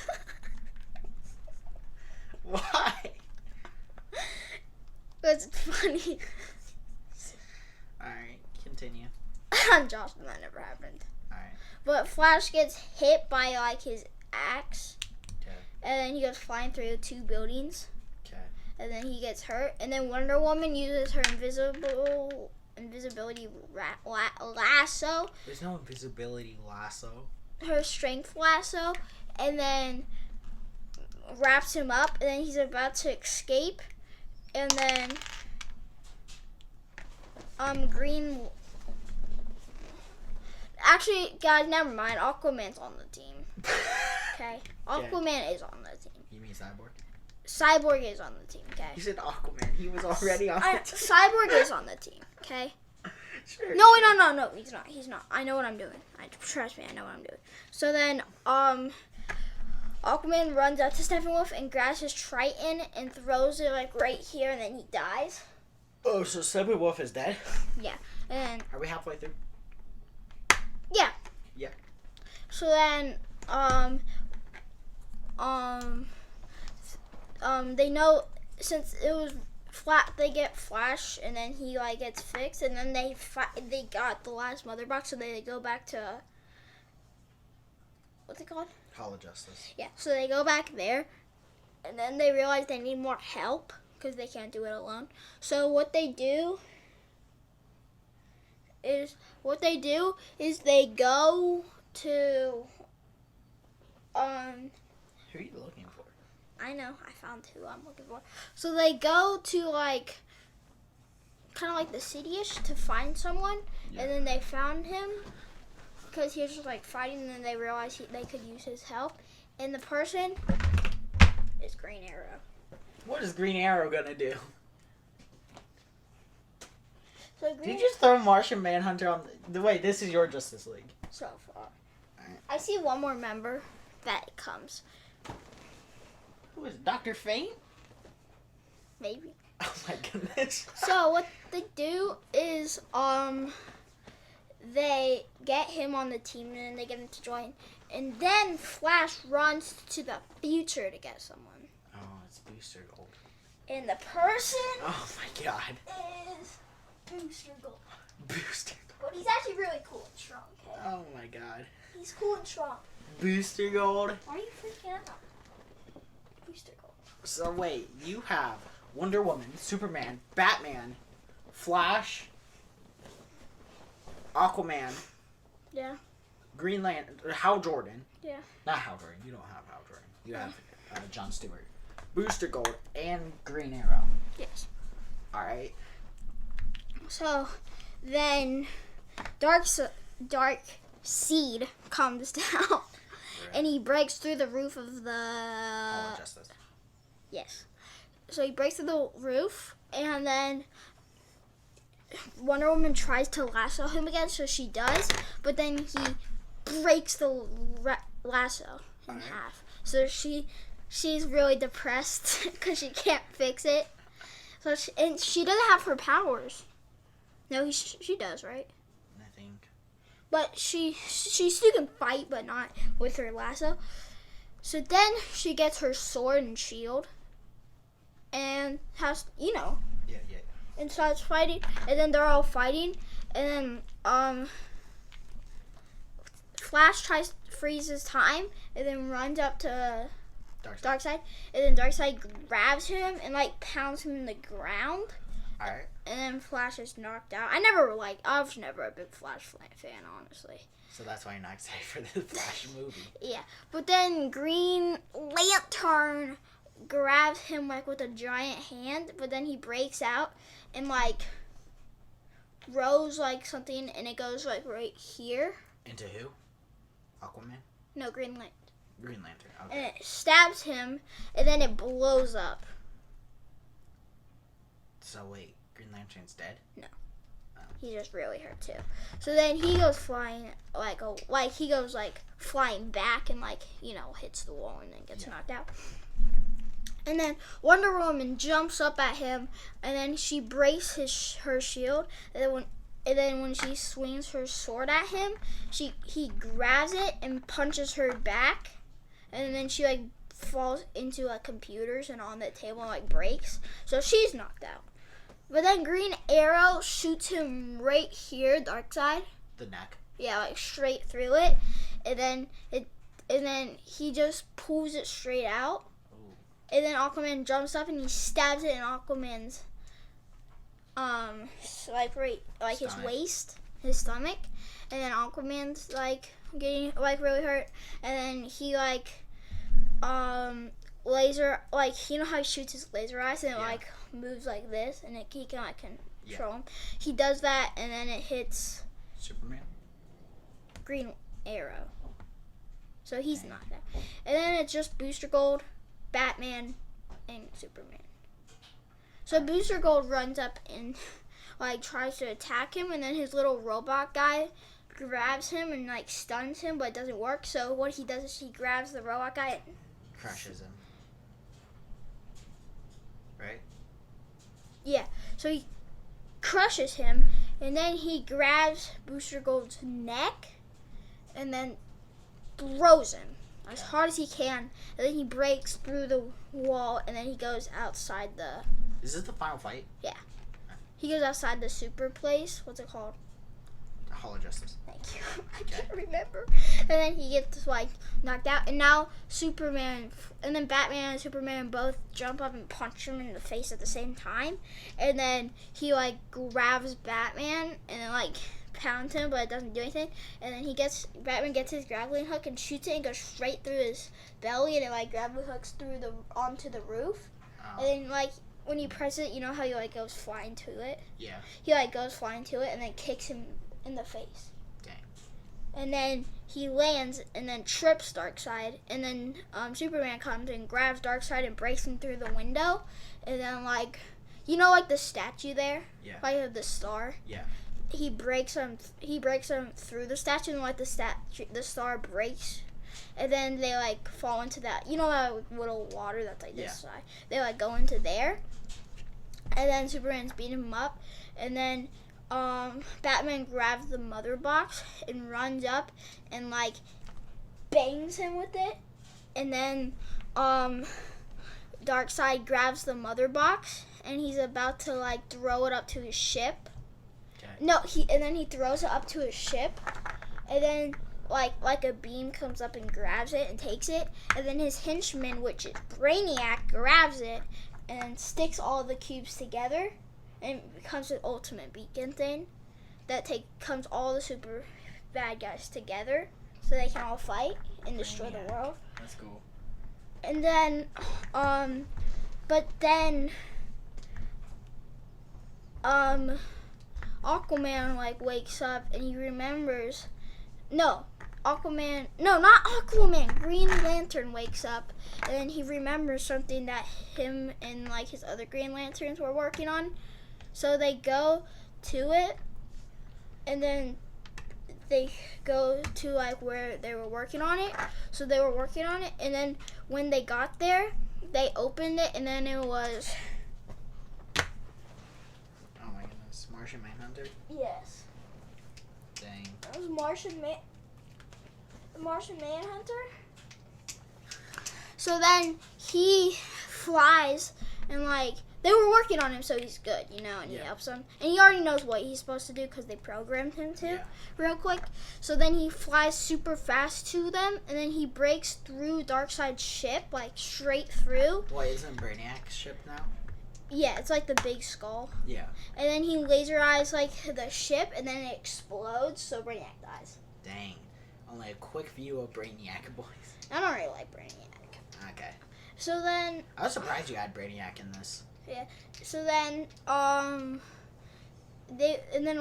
Why? It's funny. Alright, continue. Josh, that never happened. Alright. But Flash gets hit by like his axe, Okay. and then he goes flying through 2 buildings. Okay. And then he gets hurt, and then Wonder Woman uses her invisibility lasso, There's no invisibility lasso. her strength lasso, and then wraps him up, and then he's about to escape, and then Green. Actually, guys, never mind. Aquaman's on the team. Okay, Aquaman is on the team. You mean Cyborg? Cyborg is on the team. Okay. You said Aquaman. He was already on the team. Cyborg is on the team. Okay. Sure. No, he's not. He's not. I know what I'm doing. Trust me, I know what I'm doing. So then, Aquaman runs up to Steppenwolf and grabs his Triton and throws it like right here, and then he dies. Oh, so Steppenwolf is dead? Yeah. And Are we halfway through? yeah. Yeah. So then, they know since it was flat, they get Flash, and then he like gets fixed, and then they got the last Mother Box, so they go back to what's it called? Hall of Justice. Yeah. So they go back there, and then they realize they need more help because they can't do it alone. So what they do is they go to Who are you looking for? I know, I found who I'm looking for. So they go to like kind of like the city-ish to find someone, and then they found him because he was just like fighting, and then they realized they could use his help, and the person is Green Arrow. What is Green Arrow gonna do? So Did you just throw Martian Manhunter on the wait, this is your Justice League. So far. Alright. I see one more member that comes. Who is it? Dr. Fate? Maybe. Oh my goodness. So what they do is they get him on the team, and then they get him to join, and then Flash runs to the future to get someone. Oh, it's Booster Gold. And the person Oh my god. is Booster Gold. Booster Gold. But he's actually really cool and strong, okay? Oh my god. He's cool and strong. Booster Gold. Why are you freaking out? Booster Gold. So wait, you have Wonder Woman, Superman, Batman, Flash, Aquaman, Yeah. Green Lantern, Hal Jordan. Yeah. Not Hal Jordan. You don't have Hal Jordan. You have John Stewart, Booster Gold, and Green Arrow. Yes. All right. So then Dark Seed comes down, and he breaks through the roof of the Hall of Justice. Yes. So he breaks through the roof, and then Wonder Woman tries to lasso him again, so she does, but then he breaks the lasso in half. So she's really depressed because she can't fix it. So she doesn't have her powers. No, she does, right? I think. But she still can fight, but not with her lasso. So then she gets her sword and shield, and has Yeah. and starts fighting, and then they're all fighting, and then Flash freezes time, and then runs up to Darkseid, and then Darkseid grabs him and like pounds him in the ground. All right. And then Flash is knocked out. I was never a big Flash fan, honestly. So that's why you're not excited for the Flash movie. Yeah, but then Green Lantern grabs him like with a giant hand, but then he breaks out and like throws like something, and it goes like right here. Into who? Aquaman? No, Green Lantern. Green Lantern. And Okay. it stabs him, and then it blows up. So wait, Green Lantern's dead? He's just really hurt too. So then he goes flying he goes flying back and hits the wall and then gets knocked out. And then Wonder Woman jumps up at him, and then she breaks her shield. And then And then when she swings her sword at him, he grabs it and punches her back. And then she like falls into like computers and on the table and like breaks. So she's knocked out. But then Green Arrow shoots him right here, Darkseid. The neck. Yeah, like straight through it. And then he just pulls it straight out. Ooh. And then Aquaman jumps up and he stabs it in Aquaman's like right like stomach. his waist, his stomach. And then Aquaman's like getting like really hurt. And then he like laser, like, you know how he shoots his laser eyes and it like moves like this and he can like control him. He does that and then it hits Superman. Green Arrow. So he's not that. And then it's just Booster Gold, Batman, and Superman. So Booster Gold runs up and like tries to attack him, and then his little robot guy grabs him and like stuns him, but it doesn't work. So what he does is he grabs the robot guy and Crushes him. Right? Yeah. So he crushes him, and then he grabs Booster Gold's neck and then throws him as hard as he can, and then he breaks through the wall, and then he goes outside the... Is this the final fight? Yeah. He goes outside the super place. What's it called? Hall of Justice. Thank you. I can't remember. And then he gets like knocked out, and now Superman and then Batman and Superman both jump up and punch him in the face at the same time, and then he like grabs Batman and then like pounds him, but it doesn't do anything. And then Batman gets his grappling hook and shoots it and goes straight through his belly, and it like grappling hooks through onto the roof. Oh. And then like when you press it, you know how he like goes flying to it. Yeah. He like goes flying to it and then kicks him in the face. Dang. And then he lands and then trips Darkseid, and then Superman comes and grabs Darkseid and breaks him through the window, and then like, you know, like the statue there, Yeah. like of the star. Yeah. He breaks him through the statue, and like the star breaks, and then they like fall into that, you know, that little water that's like this side. They like go into there, and then Superman's beating him up, and then Batman grabs the mother box and runs up and like bangs him with it, and then Darkseid grabs the mother box and he's about to like throw it up to his ship. Okay. No, then he throws it up to his ship, and then like a beam comes up and grabs it and takes it, and then his henchman, which is Brainiac, grabs it and sticks all the cubes together. And it becomes an ultimate beacon thing that comes all the super bad guys together so they can all fight and destroy the world. That's cool. And then, but then, Aquaman like wakes up and he remembers, not Aquaman, Green Lantern wakes up and then he remembers something that him and like his other Green Lanterns were working on. So they go to it, and then they go to like where they were working on it. So they were working on it, and then when they got there, they opened it, and then it was... Oh my goodness, Martian Manhunter? Yes. Dang. That was Martian Manhunter. So then he flies, and like... They were working on him, so he's good, you know, and he helps them. And he already knows what he's supposed to do because they programmed him to real quick. So then he flies super fast to them, and then he breaks through Darkseid's ship, like straight through. What, isn't Brainiac's ship now? Yeah, it's like the big skull. Yeah. And then he laser eyes like the ship, and then it explodes, so Brainiac dies. Dang. Only a quick view of Brainiac, boys. I don't really like Brainiac. Okay. So then... I was surprised you had Brainiac in this. Yeah. So then,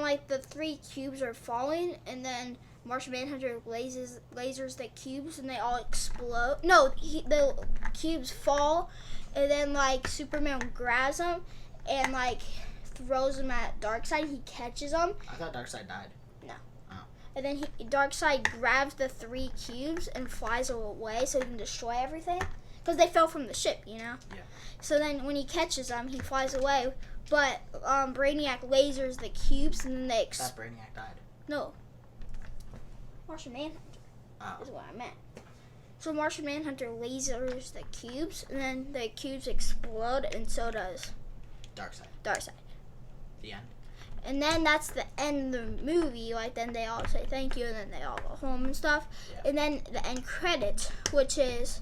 like the 3 cubes are falling, and then Martian Manhunter lasers the cubes, and they all explode. No, the cubes fall, and then like Superman grabs them and like throws them at Darkseid. He catches them. I thought Darkseid died. No. Oh. And then Darkseid grabs the 3 cubes and flies away so he can destroy everything. Because they fell from the ship, you know? Yeah. So then when he catches them, he flies away but Brainiac lasers the cubes, and then they That Brainiac died. No. Martian Manhunter is what I meant. So Martian Manhunter lasers the cubes, and then the cubes explode, and so does Darkseid. The end. And then that's the end of the movie. Like, then they all say thank you, and then they all go home and stuff. Yeah. And then the end credits, which is,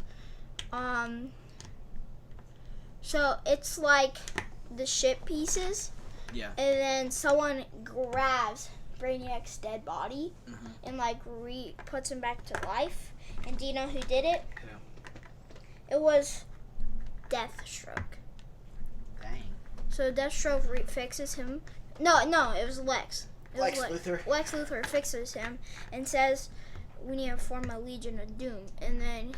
so it's like the ship pieces. Yeah. And then someone grabs Brainiac's dead body and like puts him back to life. And do you know who did it? Who? It was Deathstroke. Dang. So Deathstroke fixes him. No, it was Lex. Lex Luthor. Lex Luthor fixes him and says, "We need to form a Legion of Doom." And then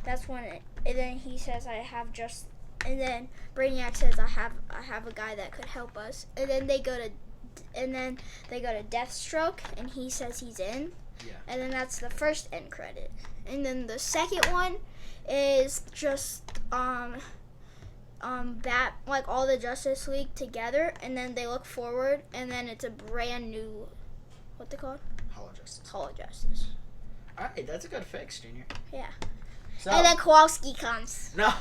that's when and then he says, "I have just." And then Brainiac says, "I have a guy that could help us." And then they go to Deathstroke, and he says he's in. Yeah. And then that's the first end credit. And then the second one is just like all the Justice League together, and then they look forward, and then it's a brand new, what they called? Hollow Justice. Hollow Justice. All right, that's a good fix, Junior. Yeah. So, And then Kowalski comes. no.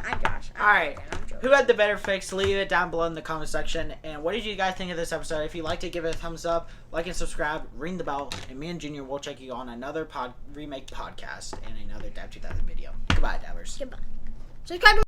I'm Josh. All right. I'm joking. Who had the better fix? Leave it down below in the comment section. And what did you guys think of this episode? If you liked it, give it a thumbs up, like and subscribe, ring the bell, and me and Junior will check you on another remake podcast and another Dab 2000 video. Goodbye, Dabbers. Goodbye. Subscribe to